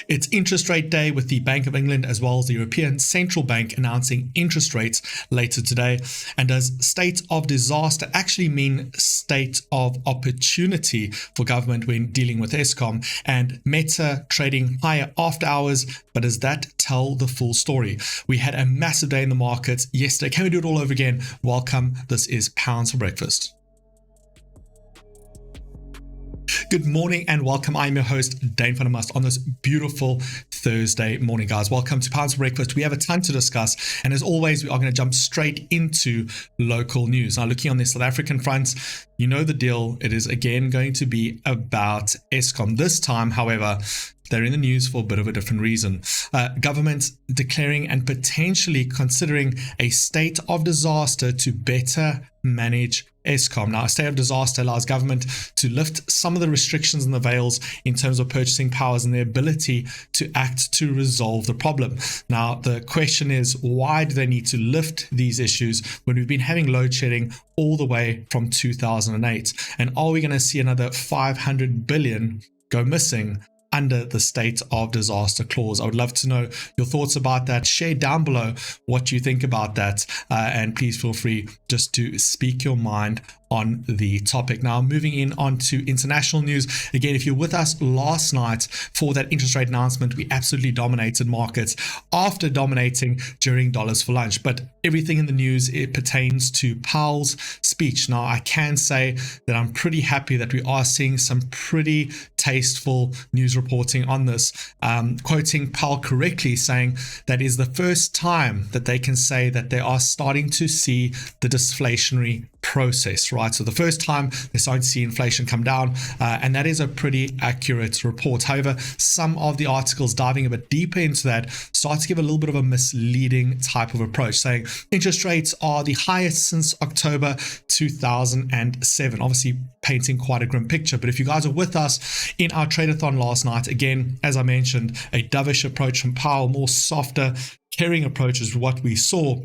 It's interest rate day with the Bank of England as well as the European Central Bank announcing interest rates later today. And does state of disaster actually mean state of opportunity for government when dealing with Eskom? And Meta trading higher after hours, but does that tell the full story? We had a massive day in the markets yesterday. Can we do it all over again? Welcome. This is Pounds for Breakfast. Good morning and welcome. I'm your host, Dane van der Must, on this beautiful Thursday morning, guys. Welcome to Pounds for Breakfast. We have a ton to discuss, and as always, we are going to jump straight into local news. Now, looking on the South African front, you know the deal. It is again going to be about Eskom. This time, however, they're in the news for a bit of a different reason. Government declaring and potentially considering a state of disaster to better manage Eskom. Now, a state of disaster allows government to lift some of the restrictions and the veils in terms of purchasing powers and their ability to act to resolve the problem. Now, the question is, why do they need to lift these issues when we've been having load shedding all the way from 2008? And are we going to see another 500 billion go missing under the state of disaster clause? I would love to know your thoughts about that. Share down below what you think about that, and please feel free just to speak your mind on the topic. Now, moving in on to international news. Again, if you're with us last night for that interest rate announcement, we absolutely dominated markets after dominating during dollars for lunch. But everything in the news, it pertains to Powell's speech. Now, I can say that I'm pretty happy that we are seeing some pretty tasteful news reporting on this, quoting Powell correctly, saying that is the first time that they can say that they are starting to see the deflationary process, right? So the first time they're starting to see inflation come down, and that is a pretty accurate report. However, some of the articles diving a bit deeper into that start to give a little bit of a misleading type of approach, saying interest rates are the highest since October 2007, obviously painting quite a grim picture. But if you guys are with us in our trade-a-thon last night, again, as I mentioned, a dovish approach from Powell, more softer, caring approach is what we saw,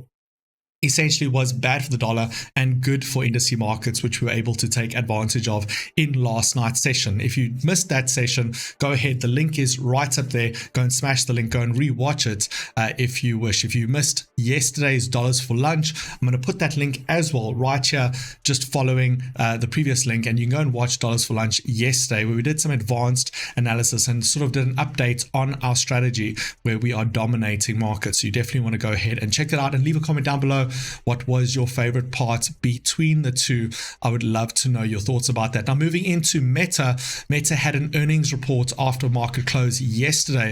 essentially was bad for the dollar and good for indice markets, which we were able to take advantage of in last night's session. If you missed that session, go ahead. The link is right up there. Go and smash the link. Go and rewatch it if you wish. If you missed yesterday's dollars for lunch, I'm going to put that link as well right here, just following the previous link, and you can go and watch dollars for lunch yesterday, where we did some advanced analysis and sort of did an update on our strategy where we are dominating markets. So you definitely want to go ahead and check that out and leave a comment down below. What was your favorite part between the two? I would love to know your thoughts about that. Now, moving into Meta. Meta had an earnings report after market close yesterday.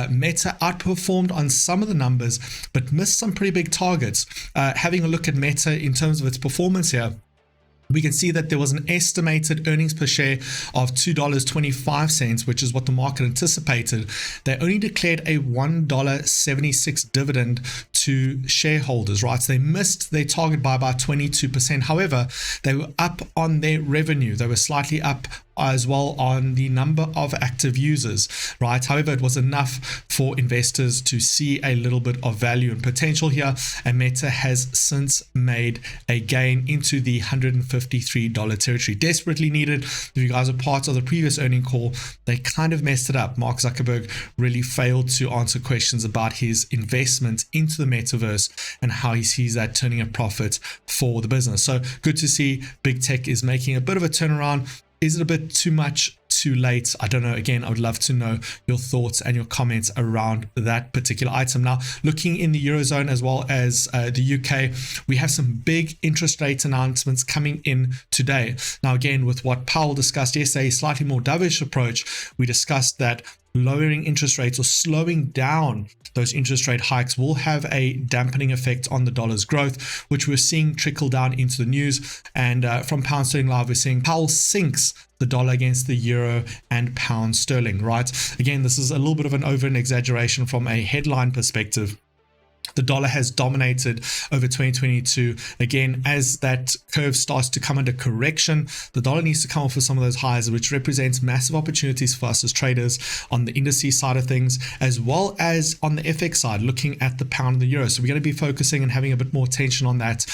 Meta outperformed on some of the numbers, but missed some pretty big targets. Having a look at Meta in terms of its performance here, we can see that there was an estimated earnings per share of $2.25, which is what the market anticipated. They only declared a $1.76 dividend to shareholders, right? So they missed their target by about 22%. However, they were up on their revenue. They were slightly up as well on the number of active users, right? However, it was enough for investors to see a little bit of value and potential here, and Meta has since made a gain into the $153 territory. Desperately needed. If you guys are part of the previous earning call, they kind of messed it up. Mark Zuckerberg really failed to answer questions about his investment into the metaverse and how he sees that turning a profit for the business. So good to see big tech is making a bit of a turnaround. Is it a bit too much, too late? I don't know. Again, I would love to know your thoughts and your comments around that particular item. Now, looking in the Eurozone as well as the UK, we have some big interest rate announcements coming in today. Now, again, with what Powell discussed yesterday, slightly more dovish approach, we discussed that lowering interest rates or slowing down those interest rate hikes will have a dampening effect on the dollar's growth, which we're seeing trickle down into the news. And from Pound Sterling Live, we're seeing Powell sinks the dollar against the euro and pound sterling, right? Again, this is a little bit of an over and exaggeration from a headline perspective. The dollar has dominated over 2022. Again, as that curve starts to come under correction, the dollar needs to come off with some of those highs, which represents massive opportunities for us as traders on the indices side of things, as well as on the FX side, looking at the pound and the euro. So we're going to be focusing and having a bit more attention on that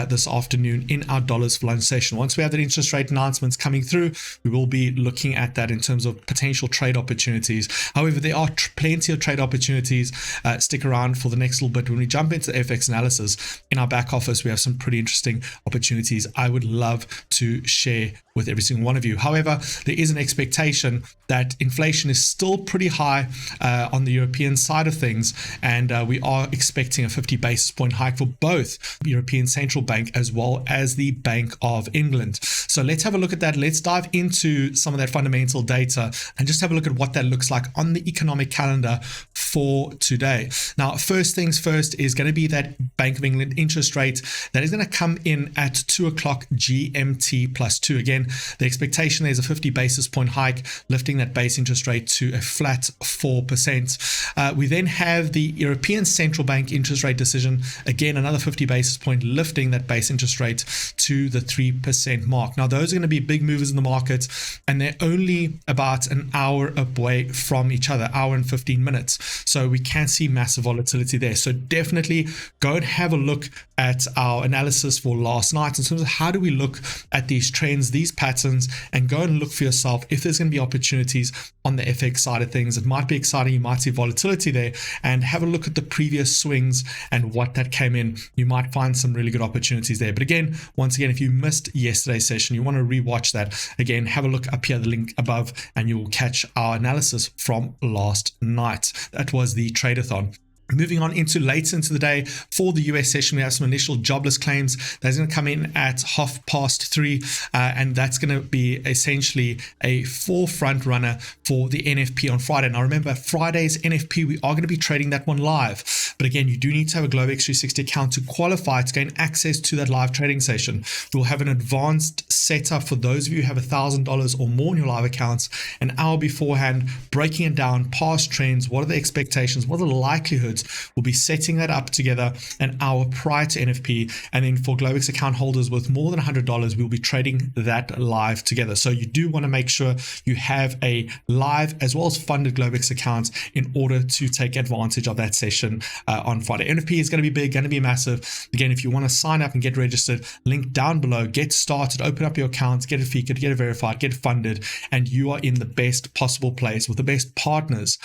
this afternoon in our dollars for lunch session. Once we have that interest rate announcements coming through, we will be looking at that in terms of potential trade opportunities. However, there are plenty of trade opportunities. Stick around for the next little bit. When we jump into the FX analysis in our back office, we have some pretty interesting opportunities I would love to share with every single one of you. However, there is an expectation that inflation is still pretty high on the European side of things, and we are expecting a 50 basis point hike for both the European Central Bank as well as the Bank of England. So let's have a look at that. Let's dive into some of that fundamental data and just have a look at what that looks like on the economic calendar for today. Now, first things first is going to be that Bank of England interest rate that is going to come in at 2 o'clock GMT plus 2. Again, the expectation there is a 50 basis point hike, lifting that base interest rate to a flat 4%. We then have the European Central Bank interest rate decision. Again, another 50 basis point, lifting that base interest rate to the 3% mark. Now, those are going to be big movers in the market, and they're only about an hour away from each other, hour and 15 minutes. So we can see massive volatility there. So definitely go and have a look at our analysis for last night in terms of how do we look at these trends, these patterns, and go and look for yourself if there's going to be opportunities on the FX side of things. It might be exciting. You might see volatility there, and have a look at the previous swings and what that came in. You might find some really good opportunities there. But again, once again, if you missed yesterday's session, you want to rewatch that, again, have a look up here, the link above, and you will catch our analysis from last night. That was the Trade-a-thon. Moving on into later into the day for the US session, we have some initial jobless claims that's going to come in at 3:30, and that's going to be essentially a forefront runner for the NFP on Friday. Now remember, Friday's NFP, we are going to be trading that one live, but again, you do need to have a Globex 360 account to qualify to gain access to that live trading session. We'll have an advanced setup for those of you who have $1,000 or more in your live accounts, an hour beforehand, breaking it down, past trends, what are the expectations, what are the likelihoods. We'll be setting that up together an hour prior to NFP, and then for Globex account holders with more than $100, we'll be trading that live together. So you do want to make sure you have a live as well as funded Globex account in order to take advantage of that session on Friday. NFP is going to be big, going to be massive. Again, if you want to sign up and get registered, link down below, get started, open up your accounts, get it featured, get it verified, get it funded, and you are in the best possible place with the best partners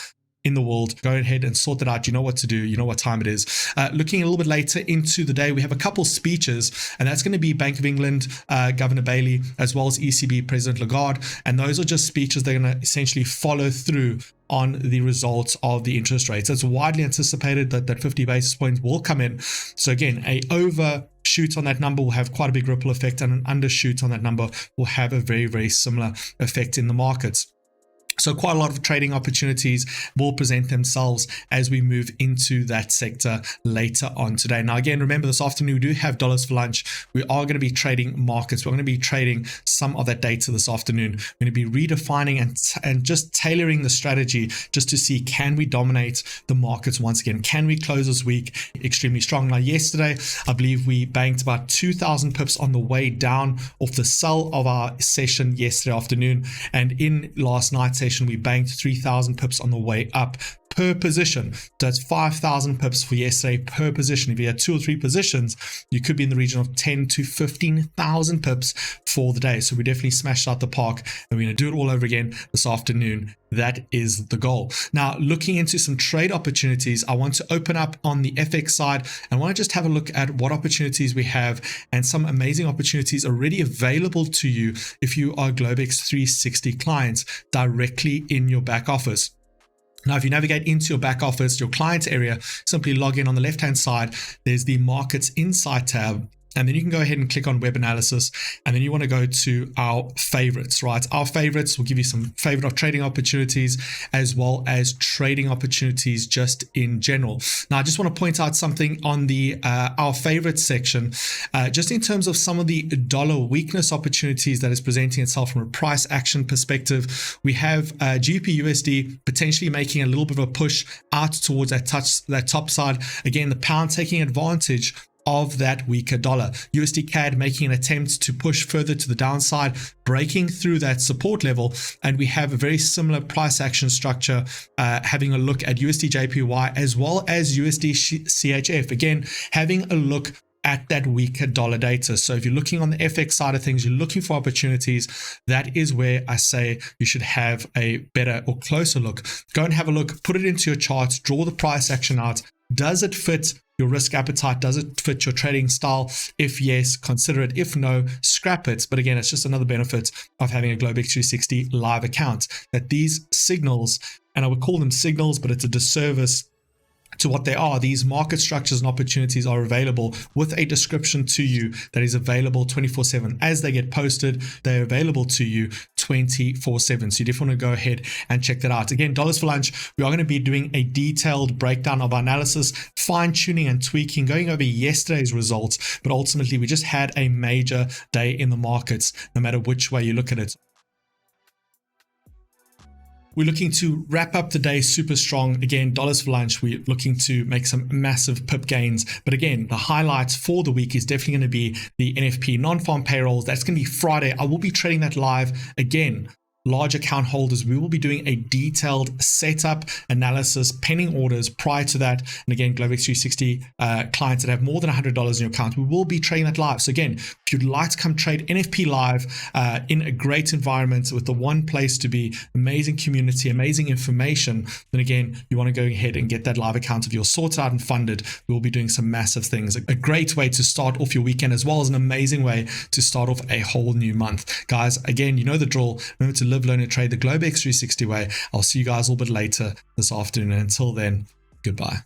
in the world. Go ahead and sort that out. You know what to do. You know what time it is. Looking a little bit later into the day, we have a couple speeches, and that's going to be Bank of England, Governor Bailey, as well as ECB President Lagarde. And those are just speeches. They're going to essentially follow through on the results of the interest rates. It's widely anticipated that 50 basis points will come in. So again, a overshoot on that number will have quite a big ripple effect, and an undershoot on that number will have a very, very similar effect in the markets. So quite a lot of trading opportunities will present themselves as we move into that sector later on today. Now, again, remember this afternoon, we do have dollars for lunch. We are going to be trading markets. We're going to be trading some of that data this afternoon. We're going to be redefining and just tailoring the strategy just to see, can we dominate the markets once again? Can we close this week extremely strong? Now, yesterday, I believe we banked about 2,000 pips on the way down off the sell of our session yesterday afternoon. And in last night's session, we banked 3,000 pips on the way up per position. That's 5,000 pips for yesterday per position. If you had 2 or 3 positions, you could be in the region of 10 to 15,000 pips for the day. So we definitely smashed out the park, and we're going to do it all over again this afternoon. That is the goal. Now, looking into some trade opportunities, I want to open up on the FX side and want to just have a look at what opportunities we have, and some amazing opportunities already available to you if you are Globex 360 clients directly in your back office. Now, if you navigate into your back office, your clients area, simply log in on the left-hand side. There's the Markets Insight tab. And then you can go ahead and click on web analysis, and then you want to go to our favorites, right? Our favorites will give you some favorite trading opportunities as well as trading opportunities just in general. Now, I just want to point out something on the our favorites section, just in terms of some of the dollar weakness opportunities that is presenting itself from a price action perspective. We have GBP/USD potentially making a little bit of a push out towards that top side. Again, the pound taking advantage of that weaker dollar. USD CAD making an attempt to push further to the downside, breaking through that support level, and we have a very similar price action structure, having a look at USD JPY as well as USD CHF. Again, having a look at that weaker dollar data. So if you're looking on the FX side of things, you're looking for opportunities, that is where I say you should have a better or closer look. Go and have a look, put it into your charts, draw the price action out. Does it fit your risk appetite? Does it fit your trading style? If yes, consider it. If no, scrap it. But again, it's just another benefit of having a Globex 360 live account, that these signals, and I would call them signals, but it's a disservice to what they are. These market structures and opportunities are available with a description to you that is available 24/7. As they get posted, they're available to you 24/7. So you definitely want to go ahead and check that out. Again, dollars for lunch, we are going to be doing a detailed breakdown of our analysis, fine-tuning and tweaking, going over yesterday's results, but ultimately we just had a major day in the markets, no matter which way you look at it. We're looking to wrap up the day super strong. Again, dollars for lunch, we're looking to make some massive pip gains. But again, the highlights for the week is definitely going to be the NFP non-farm payrolls. That's going to be Friday. I will be trading that live again. Large account holders, we will be doing a detailed setup analysis, pending orders prior to that. And again, Globex 360 clients that have more than $100 in your account, we will be trading that live. So again, if you'd like to come trade NFP live in a great environment with the one place to be, amazing community, amazing information, then again, you want to go ahead and get that live account of yours sorted out and funded. We will be doing some massive things. A great way to start off your weekend, as well as an amazing way to start off a whole new month. Guys, again, you know the drill. Remember to live, learn, and trade the Globex 360 way. I'll see you guys a little bit later this afternoon. And until then, goodbye.